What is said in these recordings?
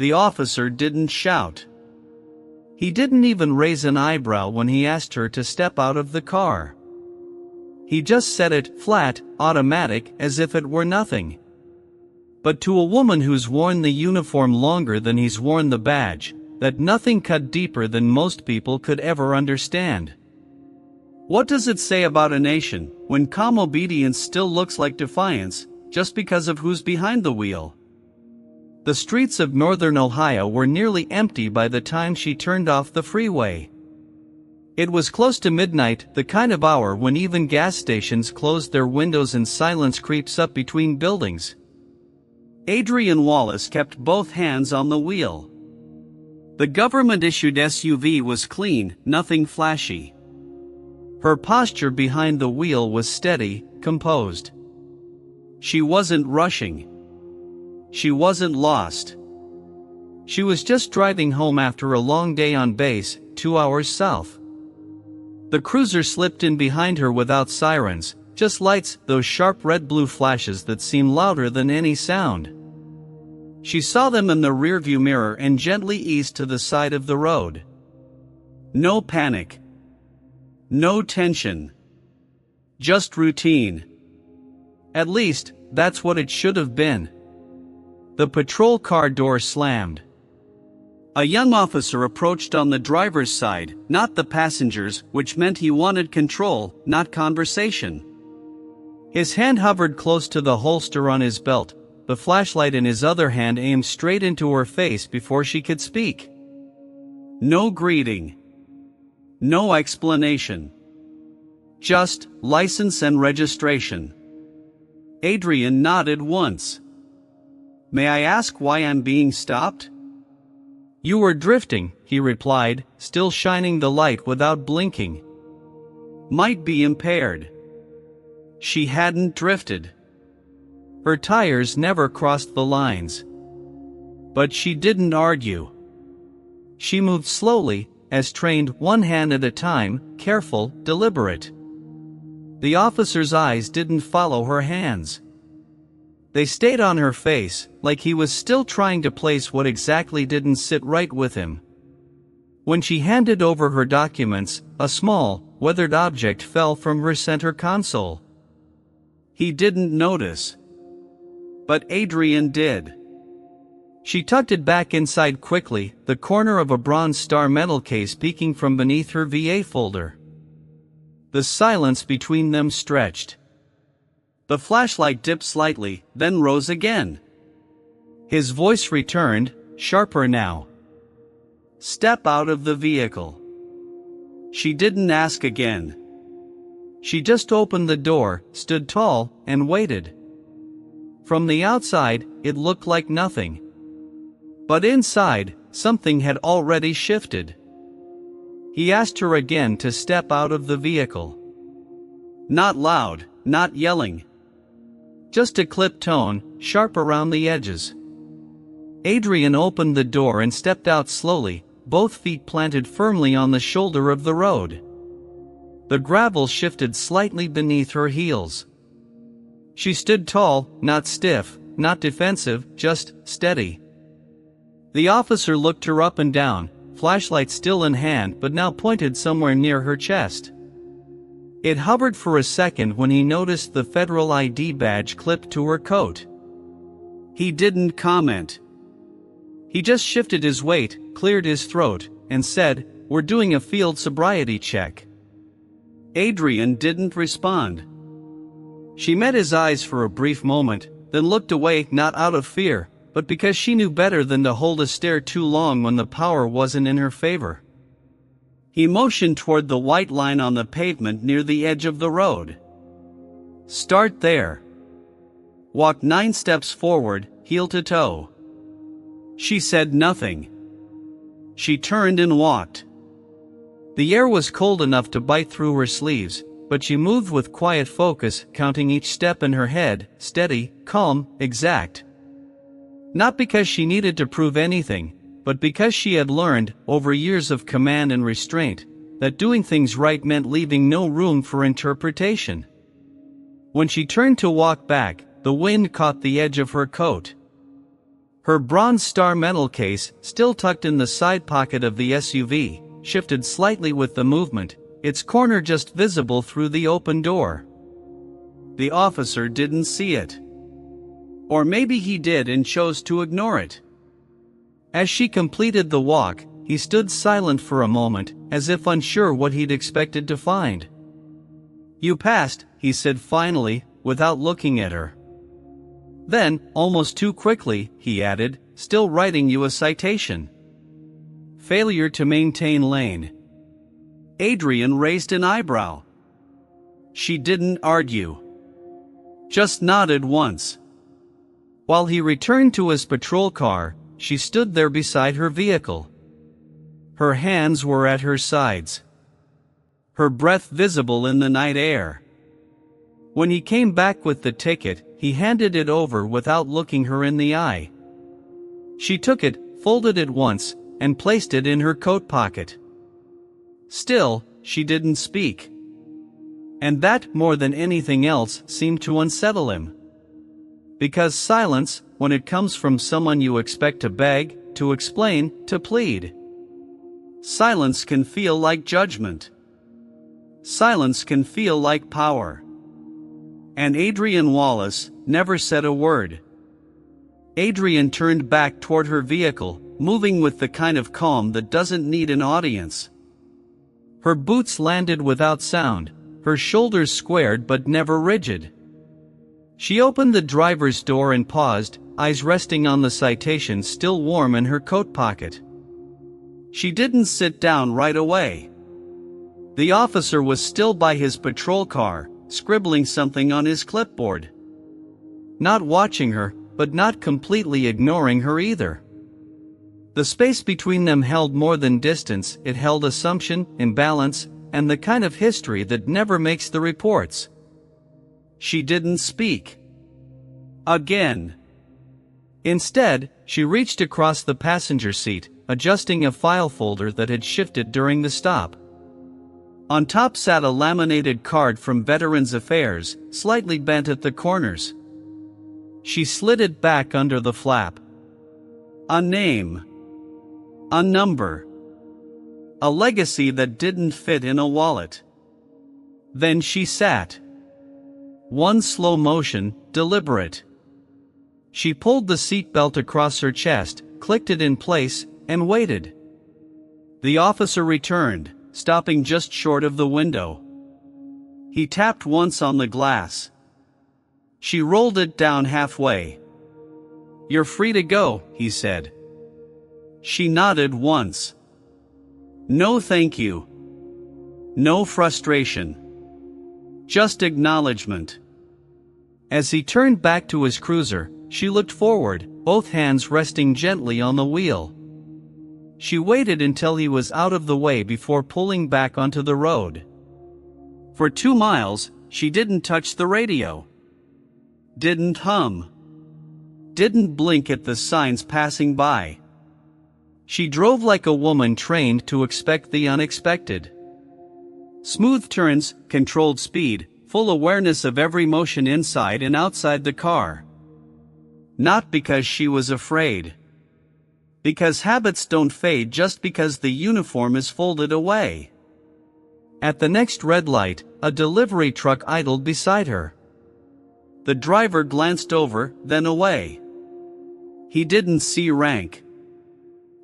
The officer didn't shout. He didn't even raise an eyebrow when he asked her to step out of the car. He just said it, flat, automatic, as if it were nothing. But to a woman who's worn the uniform longer than he's worn the badge, that nothing cut deeper than most people could ever understand. What does it say about a nation, when calm obedience still looks like defiance, just because of who's behind the wheel? The streets of northern Ohio were nearly empty by the time she turned off the freeway. It was close to midnight, the kind of hour when even gas stations close their windows and silence creeps up between buildings. Adrienne Wallace kept both hands on the wheel. The government-issued SUV was clean, nothing flashy. Her posture behind the wheel was steady, composed. She wasn't rushing. She wasn't lost. She was just driving home after a long day on base, 2 hours south. The cruiser slipped in behind her without sirens, just lights, those sharp red-blue flashes that seem louder than any sound. She saw them in the rearview mirror and gently eased to the side of the road. No panic. No tension. Just routine. At least, that's what it should have been. The patrol car door slammed. A young officer approached on the driver's side, not the passenger's, which meant he wanted control, not conversation. His hand hovered close to the holster on his belt, the flashlight in his other hand aimed straight into her face before she could speak. No greeting. No explanation. Just license and registration. Adrienne nodded once. May I ask why I'm being stopped? You were drifting, he replied, still shining the light without blinking. Might be impaired. She hadn't drifted. Her tires never crossed the lines. But she didn't argue. She moved slowly, as trained, one hand at a time, careful, deliberate. The officer's eyes didn't follow her hands. They stayed on her face, like he was still trying to place what exactly didn't sit right with him. When she handed over her documents, a small, weathered object fell from her center console. He didn't notice. But Adrienne did. She tucked it back inside quickly, the corner of a Bronze Star medal case peeking from beneath her VA folder. The silence between them stretched. The flashlight dipped slightly, then rose again. His voice returned, sharper now. Step out of the vehicle. She didn't ask again. She just opened the door, stood tall, and waited. From the outside, it looked like nothing. But inside, something had already shifted. He asked her again to step out of the vehicle. Not loud, not yelling. Just a clipped tone, sharp around the edges. Adrienne opened the door and stepped out slowly, both feet planted firmly on the shoulder of the road. The gravel shifted slightly beneath her heels. She stood tall, not stiff, not defensive, just steady. The officer looked her up and down, flashlight still in hand but now pointed somewhere near her chest. It hovered for a second when he noticed the federal ID badge clipped to her coat. He didn't comment. He just shifted his weight, cleared his throat, and said, "We're doing a field sobriety check." Adrienne didn't respond. She met his eyes for a brief moment, then looked away, not out of fear, but because she knew better than to hold a stare too long when the power wasn't in her favor. He motioned toward the white line on the pavement near the edge of the road. Start there. Walk 9 steps forward, heel to toe. She said nothing. She turned and walked. The air was cold enough to bite through her sleeves, but she moved with quiet focus, counting each step in her head, steady, calm, exact. Not because she needed to prove anything, but because she had learned, over years of command and restraint, that doing things right meant leaving no room for interpretation. When she turned to walk back, the wind caught the edge of her coat. Her Bronze Star medal case, still tucked in the side pocket of the SUV, shifted slightly with the movement, its corner just visible through the open door. The officer didn't see it. Or maybe he did and chose to ignore it. As she completed the walk, he stood silent for a moment, as if unsure what he'd expected to find. "You passed," he said finally, without looking at her. Then, almost too quickly, he added, "Still writing you a citation. Failure to maintain lane." Adrienne raised an eyebrow. She didn't argue. Just nodded once. While he returned to his patrol car, she stood there beside her vehicle. Her hands were at her sides. Her breath visible in the night air. When he came back with the ticket, he handed it over without looking her in the eye. She took it, folded it once, and placed it in her coat pocket. Still, she didn't speak. And that, more than anything else, seemed to unsettle him. Because silence, when it comes from someone you expect to beg, to explain, to plead. Silence can feel like judgment. Silence can feel like power. And Adrienne Wallace never said a word. Adrienne turned back toward her vehicle, moving with the kind of calm that doesn't need an audience. Her boots landed without sound, her shoulders squared but never rigid. She opened the driver's door and paused, eyes resting on the citation still warm in her coat pocket. She didn't sit down right away. The officer was still by his patrol car, scribbling something on his clipboard. Not watching her, but not completely ignoring her either. The space between them held more than distance, it held assumption, imbalance, and the kind of history that never makes the reports. She didn't speak. Again. Instead, she reached across the passenger seat, adjusting a file folder that had shifted during the stop. On top sat a laminated card from Veterans Affairs, slightly bent at the corners. She slid it back under the flap. A name. A number. A legacy that didn't fit in a wallet. Then she sat. One slow motion, deliberate. She pulled the seatbelt across her chest, clicked it in place, and waited. The officer returned, stopping just short of the window. He tapped once on the glass. She rolled it down halfway. "You're free to go," he said. She nodded once. No thank you. No frustration. Just acknowledgement. As he turned back to his cruiser, she looked forward, both hands resting gently on the wheel. She waited until he was out of the way before pulling back onto the road. For 2 miles, she didn't touch the radio. Didn't hum. Didn't blink at the signs passing by. She drove like a woman trained to expect the unexpected. Smooth turns, controlled speed, full awareness of every motion inside and outside the car. Not because she was afraid. Because habits don't fade just because the uniform is folded away. At the next red light, a delivery truck idled beside her. The driver glanced over, then away. He didn't see rank.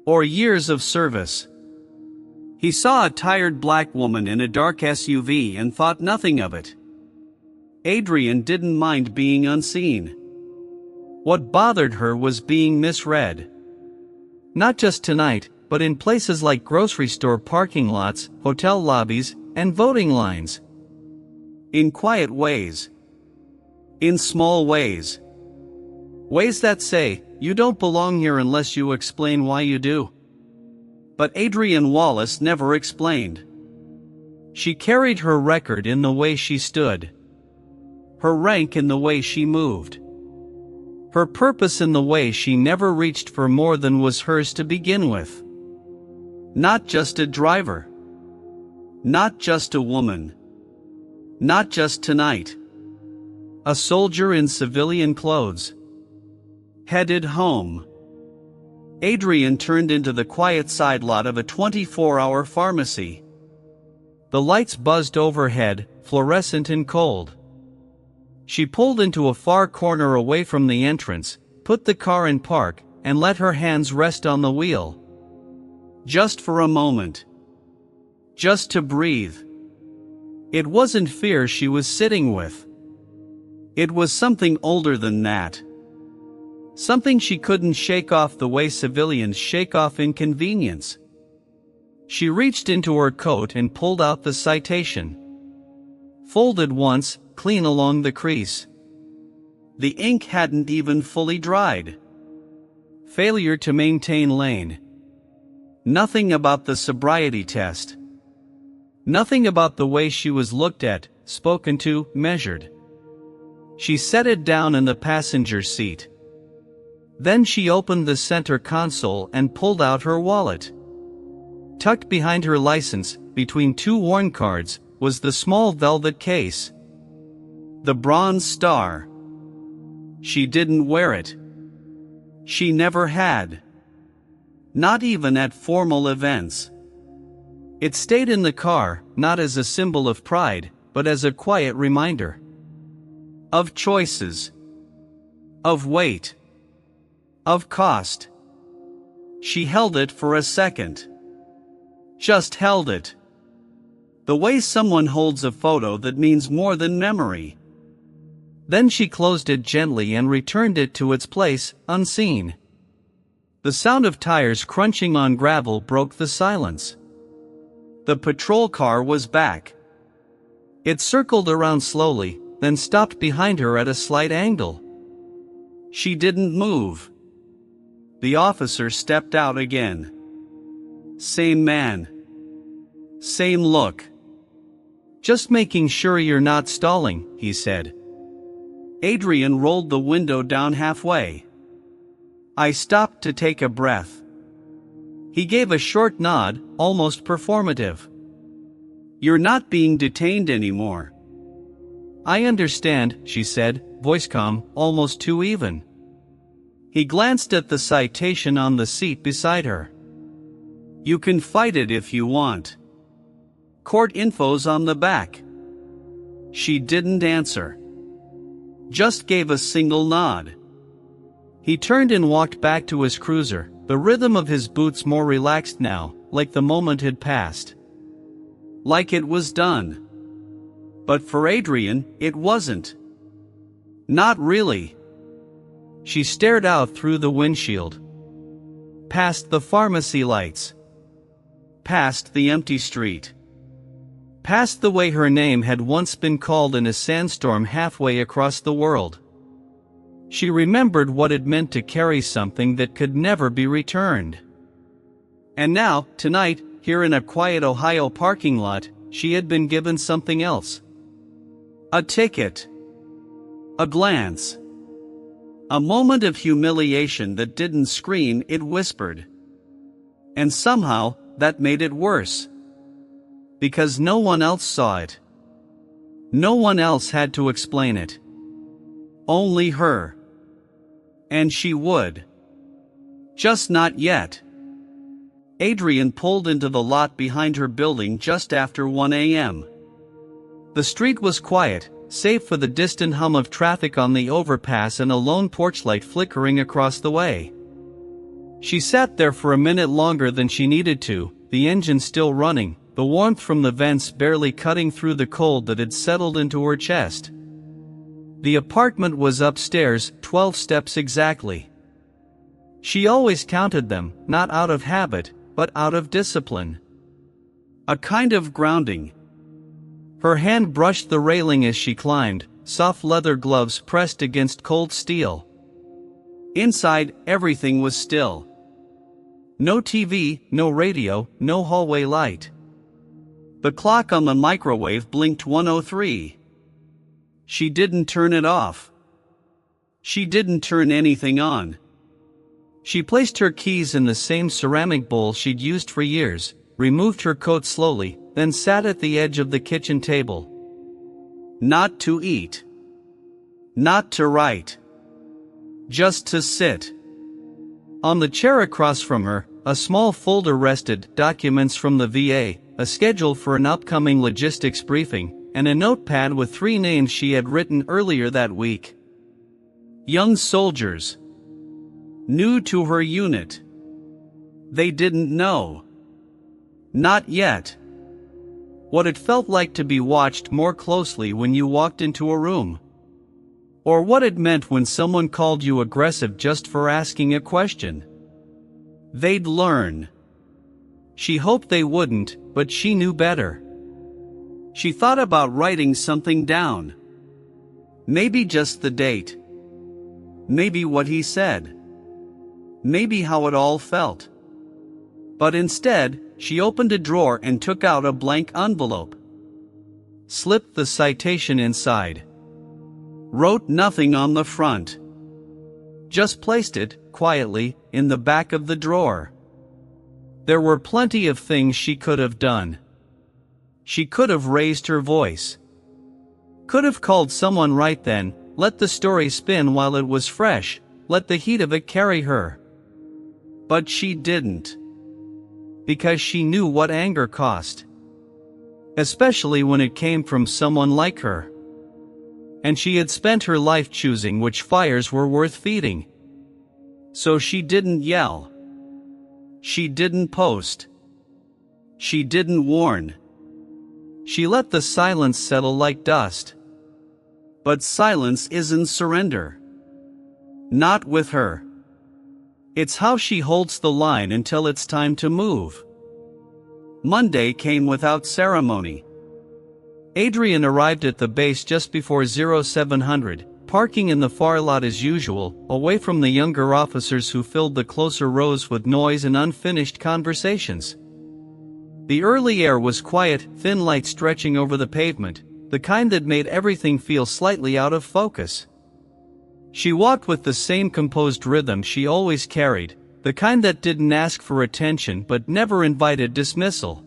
Or years of service. He saw a tired black woman in a dark SUV and thought nothing of it. Adrienne didn't mind being unseen. What bothered her was being misread. Not just tonight, but in places like grocery store parking lots, hotel lobbies, and voting lines. In quiet ways. In small ways. Ways that say, you don't belong here unless you explain why you do. But Adrienne Wallace never explained. She carried her record in the way she stood. Her rank in the way she moved. Her purpose in the way she never reached for more than was hers to begin with. Not just a driver. Not just a woman. Not just tonight. A soldier in civilian clothes. Headed home. Adrienne turned into the quiet side lot of a 24-hour pharmacy. The lights buzzed overhead, fluorescent and cold. She pulled into a far corner away from the entrance, put the car in park, and let her hands rest on the wheel. Just for a moment. Just to breathe. It wasn't fear she was sitting with. It was something older than that. Something she couldn't shake off the way civilians shake off inconvenience. She reached into her coat and pulled out the citation. Folded once, clean along the crease. The ink hadn't even fully dried. Failure to maintain lane. Nothing about the sobriety test. Nothing about the way she was looked at, spoken to, measured. She set it down in the passenger seat. Then she opened the center console and pulled out her wallet. Tucked behind her license, between two worn cards, was the small velvet case. The bronze star. She didn't wear it. She never had. Not even at formal events. It stayed in the car, not as a symbol of pride, but as a quiet reminder. Of choices. Of weight. Of cost. She held it for a second. Just held it. The way someone holds a photo that means more than memory. Then she closed it gently and returned it to its place, unseen. The sound of tires crunching on gravel broke the silence. The patrol car was back. It circled around slowly, then stopped behind her at a slight angle. She didn't move. The officer stepped out again. Same man. Same look. Just making sure you're not stalling, he said. Adrienne rolled the window down halfway. I stopped to take a breath. He gave a short nod, almost performative. You're not being detained anymore. I understand, she said, voice calm, almost too even. He glanced at the citation on the seat beside her. You can fight it if you want. Court info's on the back. She didn't answer. Just gave a single nod. He turned and walked back to his cruiser, the rhythm of his boots more relaxed now, like the moment had passed. Like it was done. But for Adrienne, it wasn't. Not really. She stared out through the windshield. Past the pharmacy lights. Past the empty street. Past the way her name had once been called in a sandstorm halfway across the world. She remembered what it meant to carry something that could never be returned. And now, tonight, here in a quiet Ohio parking lot, she had been given something else. A ticket. A glance. A moment of humiliation that didn't scream, it whispered. And somehow, that made it worse. Because no one else saw it. No one else had to explain it. Only her. And she would. Just not yet. Adrienne pulled into the lot behind her building just after 1 a.m. The street was quiet, save for the distant hum of traffic on the overpass and a lone porch light flickering across the way. She sat there for a minute longer than she needed to, the engine still running, the warmth from the vents barely cutting through the cold that had settled into her chest. The apartment was upstairs, 12 steps exactly. She always counted them, not out of habit, but out of discipline. A kind of grounding. Her hand brushed the railing as she climbed, soft leather gloves pressed against cold steel. Inside, everything was still. No TV, no radio, no hallway light. The clock on the microwave blinked 1:03. She didn't turn it off. She didn't turn anything on. She placed her keys in the same ceramic bowl she'd used for years, removed her coat slowly, then sat at the edge of the kitchen table. Not to eat. Not to write. Just to sit. On the chair across from her, a small folder rested, documents from the VA, a schedule for an upcoming logistics briefing, and a notepad with 3 names she had written earlier that week. Young soldiers. New to her unit. They didn't know. Not yet. What it felt like to be watched more closely when you walked into a room. Or what it meant when someone called you aggressive just for asking a question. They'd learn. She hoped they wouldn't, but she knew better. She thought about writing something down. Maybe just the date. Maybe what he said. Maybe how it all felt. But instead, she opened a drawer and took out a blank envelope. Slipped the citation inside. Wrote nothing on the front. Just placed it, quietly, in the back of the drawer. There were plenty of things she could have done. She could have raised her voice. Could have called someone right then, let the story spin while it was fresh, let the heat of it carry her. But she didn't. Because she knew what anger cost. Especially when it came from someone like her. And she had spent her life choosing which fires were worth feeding. So she didn't yell. She didn't post. She didn't warn. She let the silence settle like dust. But silence isn't surrender. Not with her. It's how she holds the line until it's time to move. Monday came without ceremony. Adrienne arrived at the base just before 0700, parking in the far lot as usual, away from the younger officers who filled the closer rows with noise and unfinished conversations. The early air was quiet, thin light stretching over the pavement, the kind that made everything feel slightly out of focus. She walked with the same composed rhythm she always carried, the kind that didn't ask for attention but never invited dismissal.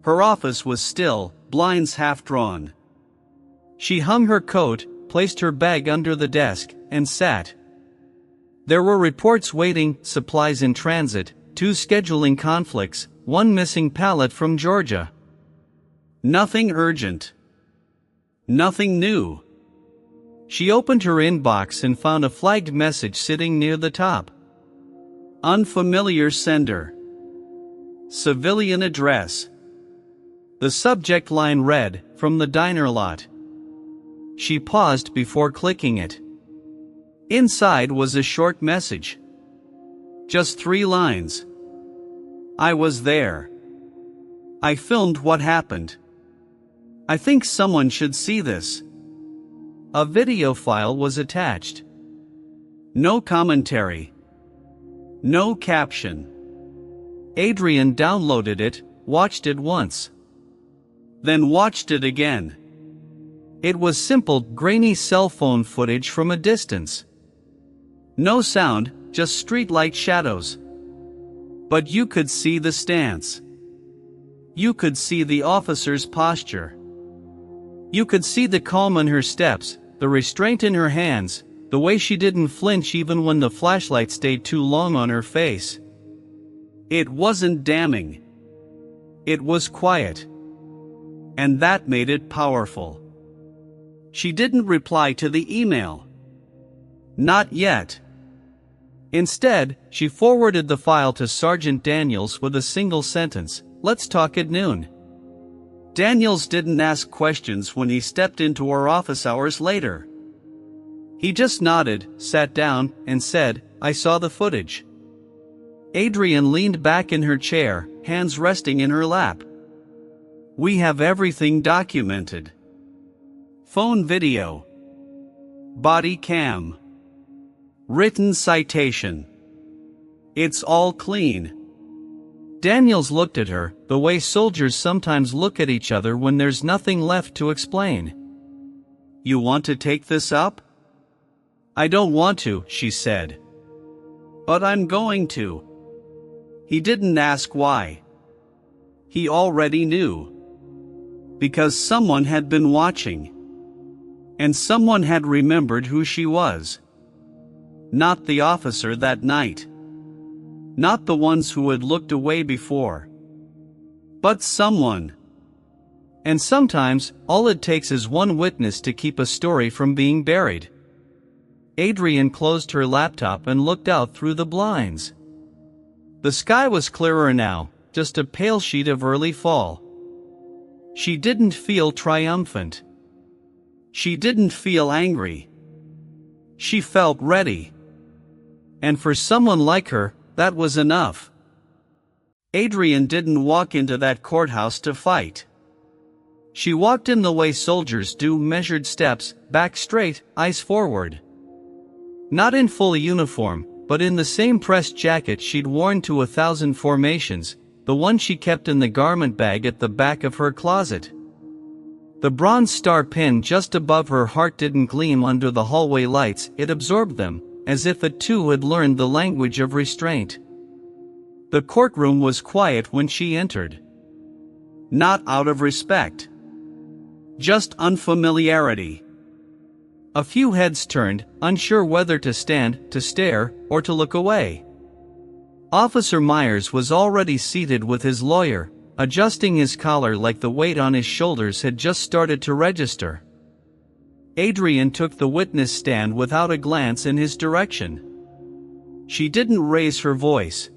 Her office was still, blinds half drawn. She hung her coat, placed her bag under the desk, and sat. There were reports waiting, supplies in transit, 2 scheduling conflicts, 1 missing pallet from Georgia. Nothing urgent. Nothing new. She opened her inbox and found a flagged message sitting near the top. Unfamiliar sender. Civilian address. The subject line read, "From the diner lot." She paused before clicking it. Inside was a short message. Just 3 lines. I was there. I filmed what happened. I think someone should see this. A video file was attached. No commentary. No caption. Adrienne downloaded it, watched it once. Then watched it again. It was simple, grainy cell phone footage from a distance. No sound, just streetlight shadows. But you could see the stance. You could see the officer's posture. You could see the calm in her steps, the restraint in her hands, the way she didn't flinch even when the flashlight stayed too long on her face. It wasn't damning. It was quiet. And that made it powerful. She didn't reply to the email. Not yet. Instead, she forwarded the file to Sergeant Daniels with a single sentence, "Let's talk at noon." Daniels didn't ask questions when he stepped into her office hours later. He just nodded, sat down, and said, "I saw the footage." Adrienne leaned back in her chair, hands resting in her lap. "We have everything documented. Phone video. Body cam. Written citation. It's all clean." Daniels looked at her, the way soldiers sometimes look at each other when there's nothing left to explain. "You want to take this up?" "I don't want to," she said. "But I'm going to." He didn't ask why. He already knew. Because someone had been watching. And someone had remembered who she was. Not the officer that night. Not the ones who had looked away before. But someone. And sometimes, all it takes is one witness to keep a story from being buried. Adrienne closed her laptop and looked out through the blinds. The sky was clearer now, just a pale sheet of early fall. She didn't feel triumphant. She didn't feel angry. She felt ready. And for someone like her, that was enough. Adrienne didn't walk into that courthouse to fight. She walked in the way soldiers do, measured steps, back straight, eyes forward. Not in full uniform, but in the same pressed jacket she'd worn to 1,000 formations, the one she kept in the garment bag at the back of her closet. The bronze star pin just above her heart didn't gleam under the hallway lights, it absorbed them, as if it too had learned the language of restraint. The courtroom was quiet when she entered. Not out of respect. Just unfamiliarity. A few heads turned, unsure whether to stand, to stare, or to look away. Officer Myers was already seated with his lawyer, adjusting his collar like the weight on his shoulders had just started to register. Adrienne took the witness stand without a glance in his direction. She didn't raise her voice.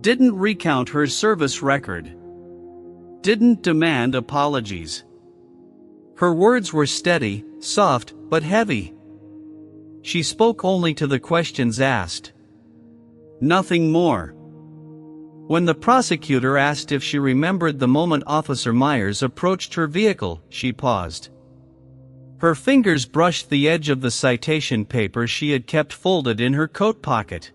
Didn't recount her service record. Didn't demand apologies. Her words were steady, soft, but heavy. She spoke only to the questions asked. Nothing more. When the prosecutor asked if she remembered the moment Officer Myers approached her vehicle, she paused. Her fingers brushed the edge of the citation paper she had kept folded in her coat pocket.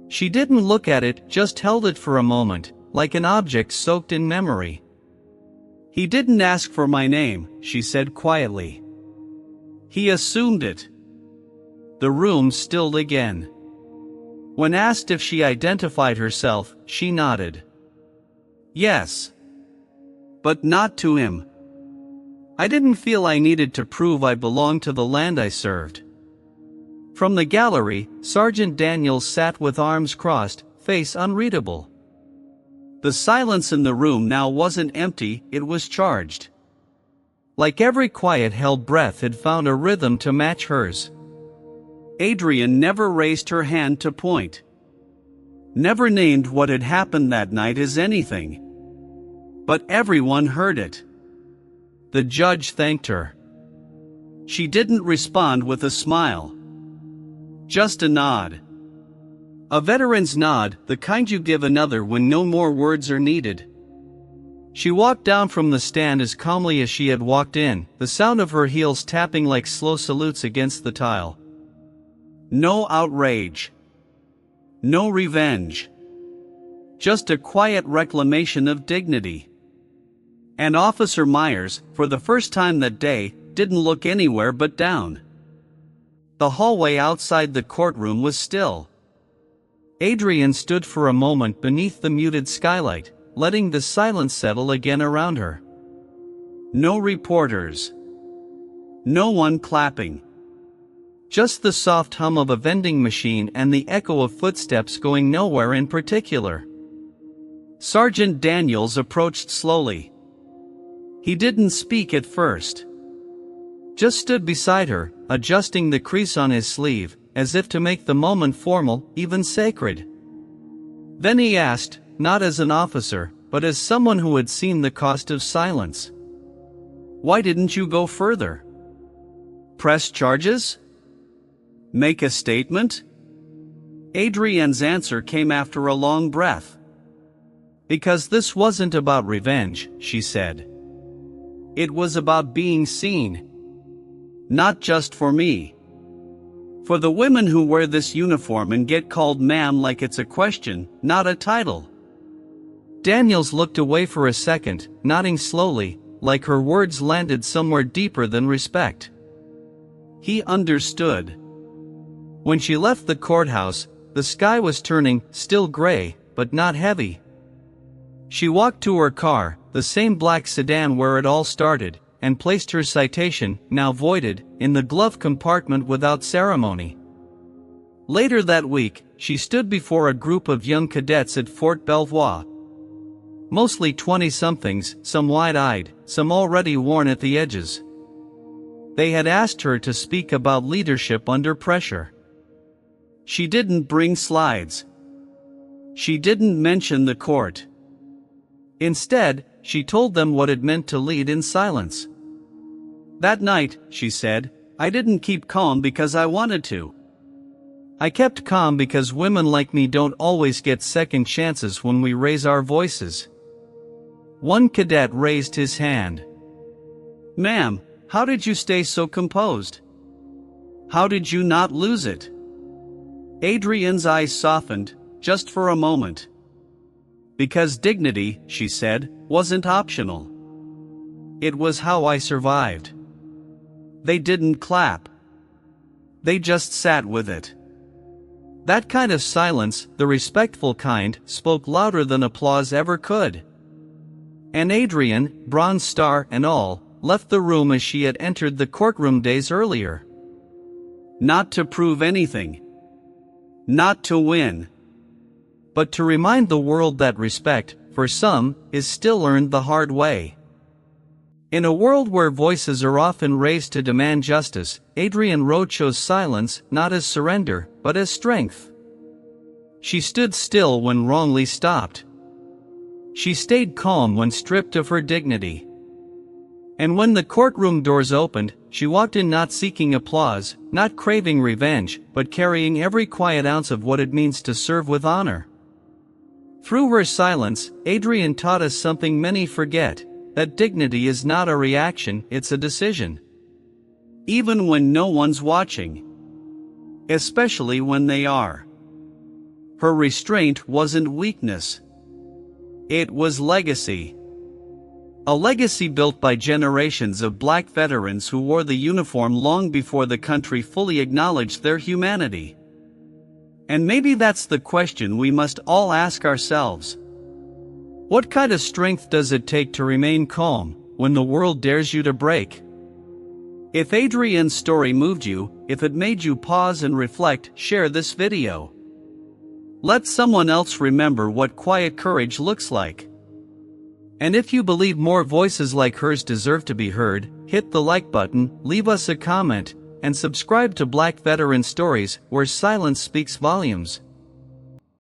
She didn't look at it, just held it for a moment, like an object soaked in memory. "He didn't ask for my name," she said quietly. "He assumed it." The room stilled again. When asked if she identified herself, she nodded. "Yes. But not to him. I didn't feel I needed to prove I belonged to the land I served." From the gallery, Sergeant Daniels sat with arms crossed, face unreadable. The silence in the room now wasn't empty, it was charged. Like every quiet-held breath had found a rhythm to match hers. Adrienne never raised her hand to point. Never named what had happened that night as anything. But everyone heard it. The judge thanked her. She didn't respond with a smile. Just a nod. A veteran's nod, the kind you give another when no more words are needed. She walked down from the stand as calmly as she had walked in, the sound of her heels tapping like slow salutes against the tile. No outrage. No revenge. Just a quiet reclamation of dignity. And Officer Myers, for the first time that day, didn't look anywhere but down. The hallway outside the courtroom was still. Adrienne stood for a moment beneath the muted skylight, letting the silence settle again around her. No reporters. No one clapping. Just the soft hum of a vending machine and the echo of footsteps going nowhere in particular. Sergeant Daniels approached slowly. He didn't speak at first. Just stood beside her, adjusting the crease on his sleeve, as if to make the moment formal, even sacred. Then he asked, not as an officer, but as someone who had seen the cost of silence. "Why didn't you go further? Press charges? Make a statement?" Adrienne's answer came after a long breath. "Because this wasn't about revenge," she said. "It was about being seen. Not just for me. For the women who wear this uniform and get called ma'am like it's a question, not a title." Daniels looked away for a second, nodding slowly, like her words landed somewhere deeper than respect. He understood. When she left the courthouse, the sky was turning, still gray, but not heavy. She walked to her car, the same black sedan where it all started, and placed her citation, now voided, in the glove compartment without ceremony. Later that week, she stood before a group of young cadets at Fort Belvoir. Mostly 20-somethings, some wide-eyed, some already worn at the edges. They had asked her to speak about leadership under pressure. She didn't bring slides. She didn't mention the court. Instead, she told them what it meant to lead in silence. That night, she said, I didn't keep calm because I wanted to. I kept calm because women like me don't always get second chances when we raise our voices. One cadet raised his hand. Ma'am, how did you stay so composed? How did you not lose it? Adrienne's eyes softened, just for a moment. Because dignity, she said, wasn't optional. It was how I survived. They didn't clap. They just sat with it. That kind of silence, the respectful kind, spoke louder than applause ever could. And Adrienne, Bronze Star and all, left the room as she had entered the courtroom days earlier. Not to prove anything. Not to win. But to remind the world that respect, for some, is still earned the hard way. In a world where voices are often raised to demand justice, Adrienne Rowe chose silence not as surrender, but as strength. She stood still when wrongly stopped. She stayed calm when stripped of her dignity. And when the courtroom doors opened, she walked in not seeking applause, not craving revenge, but carrying every quiet ounce of what it means to serve with honor. Through her silence, Adrienne taught us something many forget. That dignity is not a reaction, it's a decision. Even when no one's watching. Especially when they are. Her restraint wasn't weakness. It was legacy. A legacy built by generations of black veterans who wore the uniform long before the country fully acknowledged their humanity. And maybe that's the question we must all ask ourselves. What kind of strength does it take to remain calm when the world dares you to break? If Adrienne's story moved you, if it made you pause and reflect, share this video. Let someone else remember what quiet courage looks like. And if you believe more voices like hers deserve to be heard, hit the like button, leave us a comment, and subscribe to Black Veteran Stories, where silence speaks volumes.